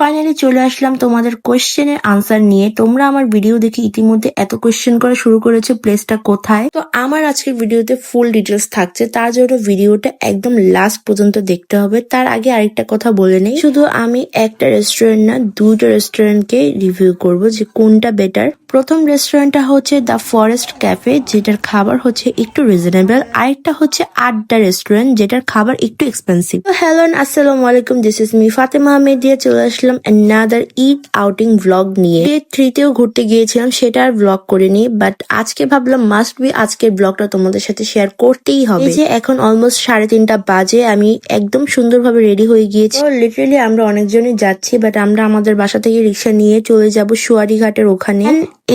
Finally চলে আসলাম তোমাদের কোয়েশ্চেনের answer নিয়ে। তোমরা আমার ভিডিও দেখে ইতিমধ্যে এত কোয়েশ্চেন করা শুরু করেছো প্লেসটা কোথায়। তো আমার আজকের ভিডিওতে ফুল ডিটেলস থাকছে, তার জন্য ভিডিওটা একদম লাস্ট পর্যন্ত দেখতে হবে। তার আগে আরেকটা কথা বলে নেই, শুধু আমি একটা রেস্টুরেন্ট না, দুইটা রেস্টুরেন্টকে রিভিউ করব যে কোনটা বেটার। প্রথম রেস্টুরেন্টটা হচ্ছে দ্য ফরেস্ট ক্যাফে, যেটার খাবার হচ্ছে একটু রিজনেবল। আরেকটা হচ্ছে আড্ডা রেস্টুরেন্ট, যেটার খাবার একটু এক্সপেন্সিভ। হ্যালো আসসালামু আলাইকুম, this is me Fatema Ahmed দিয়ে চলে আসলাম অ্যানাদার ঈদ আউটিং ভ্লগ নিয়ে। ডে 3তেও ঘুরতে গিয়েছিলাম, সেটা আর ভ্লগ করিনি, বাট আজকে ভাবলাম মাস্ট বি আজকের ব্লগটা তোমাদের সাথে শেয়ার করতেই হবে। এই যে এখন অলমোস্ট 3:30 বাজে, আমি একদম সুন্দরভাবে রেডি হয়ে গিয়েছি। লিটারেলি আমরা অনেকজনই যাচ্ছি, বাট আমরা আমাদের বাসা থেকে রিক্সা নিয়ে চলে যাব সুয়ারি ঘাটের ওখানে।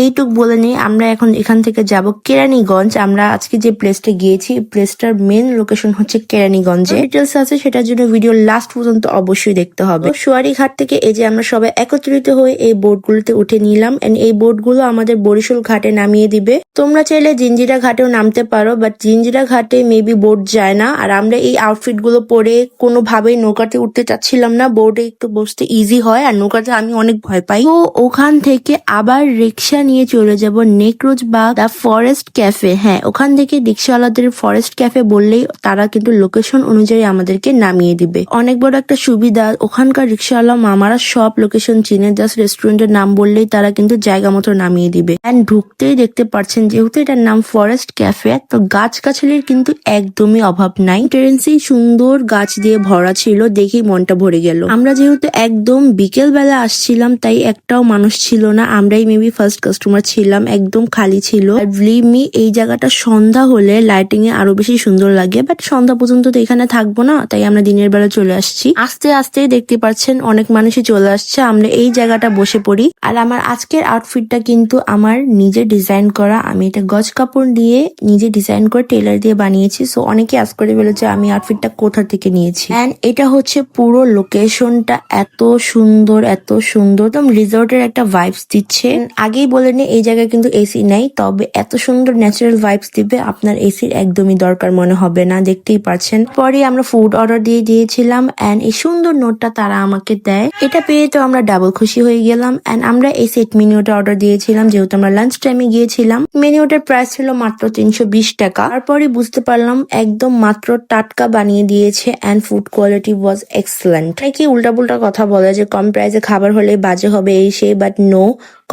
এইটুক বলে নিই, আমরা এখন এখান থেকে যাব কেরানীগঞ্জ। আমরা আজকে যে প্লেসটা গিয়েছি, প্লেসটার মেন লোকেশন হচ্ছে কেরানীগঞ্জে। ডিটেলস আছে, সেটার জন্য ভিডিও লাস্ট পর্যন্ত অবশ্যই দেখতে হবে। সুয়ারি ঘাট থেকে এই যে আমরা সবাই একত্রিত হয়ে এই বোটগুলোতে উঠে নিলাম, এন্ড এই বোটগুলো আমাদের বরিশাল ঘাটে নামিয়ে দিবে। তোমরা চাইলে জিঞ্জিরা ঘাটেও নামতে পারো, বাট জিঞ্জিরা ঘাটে মেবি বোট যায় না। আর আমরা এই আউটফিট গুলো পরে কোনোভাবেই নৌকাতে উঠতে চাচ্ছিলাম না। বোটে একটু বসতে ইজি হয়, আর নৌকাতে আমি অনেক ভয় পাই। তো ওখান থেকে আবার রিক্সা নিয়ে চলে যাব নেকরোজ বা দ্য ফরেস্ট ক্যাফে। হ্যাঁ, ওখান থেকে রিক্সাওয়ালাদের ফরেস্ট ক্যাফে বললেই তারা কিন্তু লোকেশন অনুযায়ী আমাদেরকে নামিয়ে দিবে। অনেক বড় একটা সুবিধা, ওখানকার রিক্সাওয়ালা মামারা সব লোকেশন চিনে। জাস্ট রেস্টুরেন্টের নাম বললেই তারা কিন্তু জায়গা মতো নামিয়ে দিবে। এন্ড ঢুকতেই দেখতে পাচ্ছেন, যেহেতু এটার নাম ফরেস্ট ক্যাফে, তো গাছগাছালির কিন্তু একদমই অভাব নাই। টেরেন্সি সুন্দর গাছ দিয়ে ভরা ছিল, দেখেই মনটা ভরে গেল। আমরা যেহেতু একদম বিকেল বেলা আসছিলাম, তাই একটাও মানুষ ছিল না। আমরাই মেবি ফার্স্ট কাস্টমার ছিলাম, একদম খালি ছিল। আর বিলিভ মি, এই জায়গাটা সন্ধ্যা হলে লাইটিং এ আরো বেশি সুন্দর লাগে, বাট সন্ধ্যা পর্যন্ত তো এখানে থাকবো না, তাই আমরা দিনের বেলা চলে আসছি। আস্তে আস্তে দেখতে পাচ্ছেন অনেক মানুষই চলে আসছে। আমরা এই জায়গাটা বসে পড়ি। আর আমার আজকের আউটফিটটা কিন্তু আমার নিজে ডিজাইন করা। আমি এটা গজ কাপড় দিয়ে নিজে ডিজাইন করে টেলার দিয়ে বানিয়েছি। সো অনেকে আজ করে বলেছে আমি আউটফিটটা কোথা থেকে নিয়েছি। এন্ড এটা হচ্ছে পুরো লোকেশনটা এত সুন্দর, এত সুন্দর, একদম রিসোর্টের একটা ভাইবস দিচ্ছে। আগেই বলে নি, এই জায়গায় কিন্তু এসি নাই, তবে এত সুন্দর ন্যাচারাল ভাইবস দিবে, আপনার এসির একদমই দরকার মনে হবে না। দেখতেই পাচ্ছেন। পরে আমরা ফুড অর্ডার দিয়ে দিয়েছিলাম, এন্ড এই সুন্দর নোটটা তারা আমাকে দেয়। এটা পেয়ে তো আমরা ডাবল খুশি হয়ে গেলাম। এন্ড আমরা এই সেট মেনুটা অর্ডার দিয়েছিলাম, যেহেতু আমরা লাঞ্চ টাইমে গিয়েছিলাম। মেনুটার প্রাইস ছিল মাত্র 320 টাকা। তারপরে বুঝতে পারলাম একদম মাত্র টাটকা বানিয়ে দিয়েছে, and food quality was excellent. নাকি উল্টা পুল্টা কথা বলে যে কম প্রাইসে খাবার হলে বাজে হবে এই সেই, বাট নো,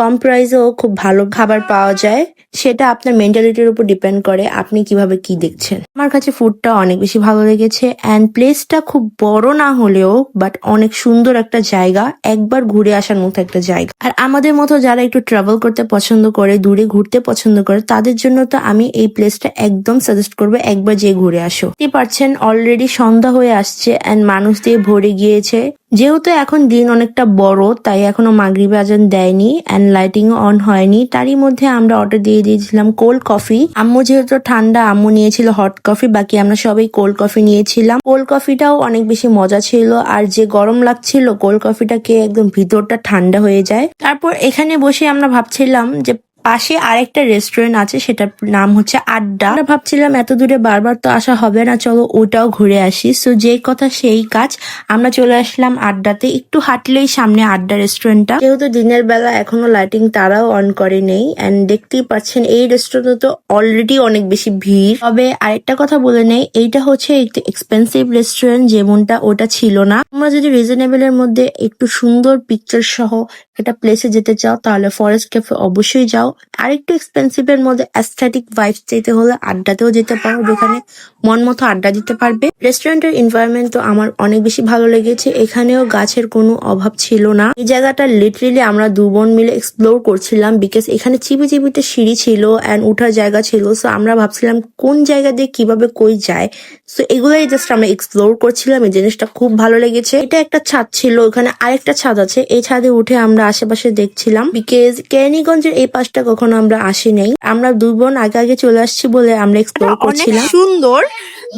কম প্রাইসেও খুব ভালো খাবার পাওয়া যায়। সেটা আপনার মেন্টালিটির উপর ডিপেন্ড করে, আপনি কিভাবে কি দেখছেন। আমার কাছে ফুডটা অনেক বেশি ভালো লেগেছে, এন্ড প্লেসটা খুব বড় না হলেও বাট অনেক সুন্দর একটা জায়গা, একবার ঘুরে আসার মতো একটা জায়গা। আর আমাদের মতো যারা একটু ট্রাভেল করতে পছন্দ করে, দূরে ঘুরতে পছন্দ করে, তাদের জন্য তো আমি এই প্লেসটা একদম সাজেস্ট করবো, একবার যেয়ে ঘুরে আসো। দেখতে পাচ্ছেন অলরেডি সন্ধ্যা হয়ে আসছে, এন্ড মানুষ দিয়ে ভরে গিয়েছে। যেহেতু এখন দিন অনেকটা বড়, তাই এখনো মাগরিবে আজান দেয়নি, এন্ড লাইটিং অন হয়নি। তারই মধ্যে আমরা অর্ডার দিয়ে দিয়েছিলাম কোল্ড কফি। আম্মু যেহেতু ঠান্ডা, আম্মু নিয়েছিল হট কফি, বাকি আমরা সবাই কোল্ড কফি নিয়েছিলাম। কোল্ড কফিটাও অনেক বেশি মজা ছিল, আর যে গরম লাগছিল কোল্ড কফিটাকে একদম ভিতরটা ঠান্ডা হয়ে যায়। তারপর এখানে বসে আমরা ভাবছিলাম যে পাশে আরেকটা রেস্টুরেন্ট আছে, সেটার নাম হচ্ছে আড্ডা। আমরা ভাবছিলাম এত দূরে বারবার তো আসা হবে না, চলো ওটাও ঘুরে আসি। সো যেই কথা সেই কাজ, আমরা চলে আসলাম আড্ডাতে। একটু হাঁটলেই সামনে আড্ডা রেস্টুরেন্টটা। যেহেতু দিনের বেলা এখনো লাইটিং তারাও অন করে নেই, এন্ড দেখতেই পাচ্ছেন এই রেস্টুরেন্টে তো অলরেডি অনেক বেশি ভিড়। তবে আরেকটা কথা বলে নেই, এইটা হচ্ছে একটু এক্সপেন্সিভ রেস্টুরেন্ট, যেমনটা ওটা ছিল না। তোমরা যদি রিজনেবল এর মধ্যে একটু সুন্দর পিকচার সহ একটা প্লেসে যেতে চাও, তাহলে ফরেস্ট ক্যাফে অবশ্যই যাও। আরেকটু এক্সপেন্সিভ এর মধ্যে অ্যাস্থেটিক ভাইবস যেতে হলে আড্ডাতেও যেতে পারো, যেখানে মন মতো আড্ডা দিতে পারবে। রেস্টুরেন্টের এনভায়রনমেন্ট তো আমার অনেক বেশি ভালো লেগেছে। এখানেও গাছের কোনো অভাব ছিল না। এই জায়গাটা লিটারেলি আমরা 2 বোন মিলে এক্সপ্লোর করছিলাম, বিকজ এখানে চিপি চিপিতে সিঁড়ি ছিল, এন্ড উঠার জায়গা ছিল। সো আমরা ভাবছিলাম কোন জায়গা দিয়ে কিভাবে কই যায়। সো এগুলাই জাস্ট আমরা এক্সপ্লোর করছিলাম। এই জিনিসটা খুব ভালো লেগেছে। এটা একটা ছাদ ছিল, ওখানে আরেকটা ছাদ আছে, এই ছাদে উঠে আমরা আশেপাশে দেখছিলাম, বিকজ কেরানীগঞ্জের এই পাশটা কখনো আমরা আসি নাই। আমরা 2 বোন আগে আগে চলে আসছি বলে আমরা এক্সপ্লোর করছিলাম। সুন্দর,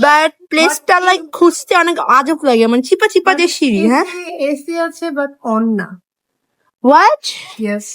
বাট প্লেসটা লাইক খুঁজতে অনেক আজব লাগে, মানে চিপা চিপা দিয়ে সিঁড়ি। হ্যাঁ, এসি আছে বাট অন না। হোয়াট? ইয়েস।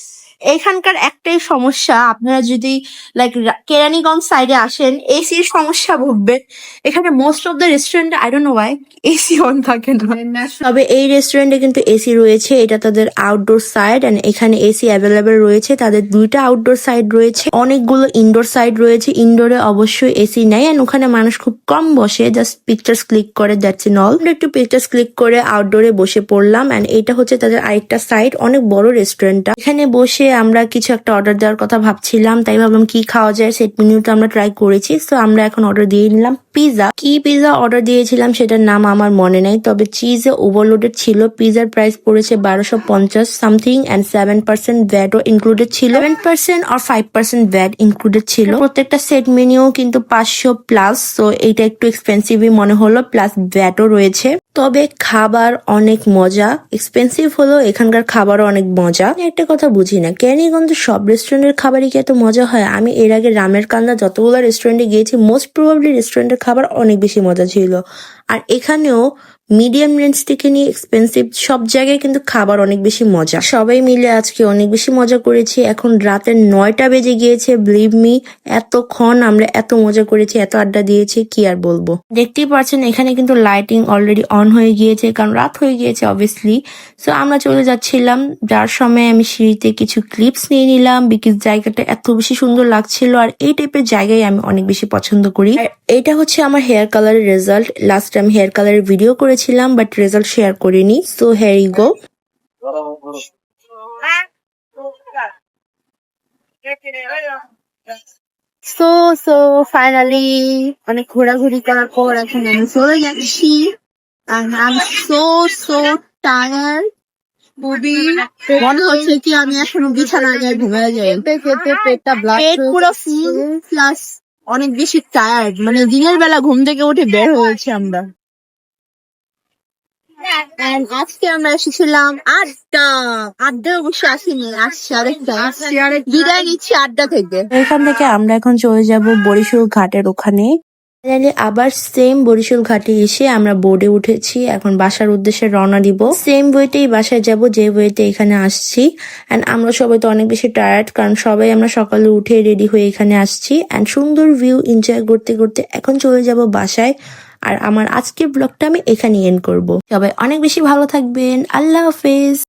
এখানকার একটাই সমস্যা, আপনারা যদি লাইক কেরানীগঞ্জ সাইডে আসেন এসির সমস্যা ভুগবেন। এখানে most of the restaurant I don't know Y AC on থাকে না। তবে এই রেস্টুরেন্টে কিন্তু এসি রয়েছে, এটা তাদের আউটডোর সাইড এন্ড এখানে এসি অ্যাভেলেবেল রয়েছে। তাদের 2টা আউটডোর সাইড রয়েছে, অনেকগুলো ইনডোর সাইড রয়েছে। ইনডোরে অবশ্যই এসি নেই এন্ড ওখানে মানুষ খুব কম বসে, জাস্ট পিকচার্স ক্লিক করে, দ্যাটস ইন অল। একটু পিকচার্স ক্লিক করে আউটডোরে বসে পড়লাম এন্ড এটা হচ্ছে তাদের আরেকটা সাইড, অনেক বড় রেস্টুরেন্টটা। এখানে বসে আমরা কিছু একটা অর্ডার দেওয়ার কথা ভাবছিলাম, তাই ভাবলাম কি খাওয়া যায়। সেট মেনুটা আমরা ট্রাই করেছি, তো আমরা এখন অর্ডার দিয়ে নিলাম পিজা। কি পিজা অর্ডার দিয়েছিলাম সেটার নাম আমার মনে নাই, তবে চিজে ওভারলোডেড ছিল। পিজার প্রাইস পড়েছে 1250 সামথিং এন্ড 7% ভ্যাটও ইনক্লুডেড ছিল। 7% আর 5% ভ্যাট ইনক্লুডেড ছিল। প্রত্যেকটা সেট মেনিও কিন্তু 500 প্লাস, তো এইটা একটু এক্সপেন্সিভই মনে হলো, প্লাস ভ্যাটও রয়েছে। তবে খাবার অনেক মজা, এক্সপেন্সিভ হলো এখানকার খাবারও অনেক মজা। আমি একটা কথা বুঝি না, কেরানীগঞ্জের সব রেস্টুরেন্টের খাবারই কি এত মজা হয়? আমি এর আগে রামের কান্দা যতগুলো রেস্টুরেন্টে গিয়েছি, মোস্ট প্রবাবলি রেস্টুরেন্টের খাবার অনেক বেশি মজা ছিল। আর এখানেও মিডিয়াম রেঞ্জ থেকে নিয়ে এক্সপেন্সিভ সব জায়গায় কিন্তু খাবার অনেক বেশি মজা। সবাই মিলে আজকে অনেক বেশি মজা করেছি। এখন রাতের 9টা বেজে গিয়েছে, বিলিভ মি, এতক্ষণ আমরা এত মজা করেছি, এত আড্ডা দিয়েছি, কি আর বলবো। দেখতেই পাচ্ছেন এখানে কিন্তু লাইটিং অলরেডি অন হয়ে গিয়েছে, কারণ রাত হয়ে গিয়েছে অবভিয়াসলি। সো আমরা চলে যাচ্ছিলাম, যার সময় আমি সিঁড়িতে কিছু ক্লিপস নিয়ে নিলাম, বিকজ জায়গাটা এত বেশি সুন্দর লাগছিল। আর এই টাইপের জায়গায় আমি অনেক বেশি পছন্দ করি। আর এটা হচ্ছে আমার হেয়ার কালারের রেজাল্ট। লাস্ট টাইম হেয়ার কালারের ভিডিও করেছিলাম, বাট রেজাল্ট শেয়ার করিনি। So here you go. So so finally অনেক ঘোরাঘুরি করার পর এখন আমি চলে যাচ্ছি। And I'm so tired. খুবই মনে হচ্ছে কি আমি এখনো বিছানায় যাই ঘুমিয়ে যাই। পেটটা পেট পুরো ফুল, প্লাস অনেক বেশি টায়ার্ড। মানে দিনের বেলা ঘুম থেকে উঠে বের হয়েছে আমরা। And আজকে আমরা এসেছিলাম আড্ডা অবশ্য আসিনি, আসছে আরেকটা, বিদায় নিচ্ছি আড্ডা থেকে। এখান থেকে আমরা এখন চলে যাব বরিশাল ঘাটের ওখানে। ফাইনালি আবার সেম বরিশাল ঘাটে এসে আমরা বোর্ডে উঠেছি, এখন বাসার উদ্দেশ্যে রওনা দিব। সেম ওয়েতেই বাসায় যাব যে ওয়েতে এখানে আসছি। এন্ড আমরা সবাই তো অনেক বেশি টায়ার্ড, কারণ সবাই আমরা সকালে উঠে রেডি হয়ে এখানে আসছি এন্ড সুন্দর ভিউ এনজয় করতে করতে এখন চলে যাব বাসায়। আর আমার আজকের ব্লগটা আমি এখানে এন্ড করব। সবাই অনেক বেশি ভালো থাকবেন, আল্লাহ হাফেজ।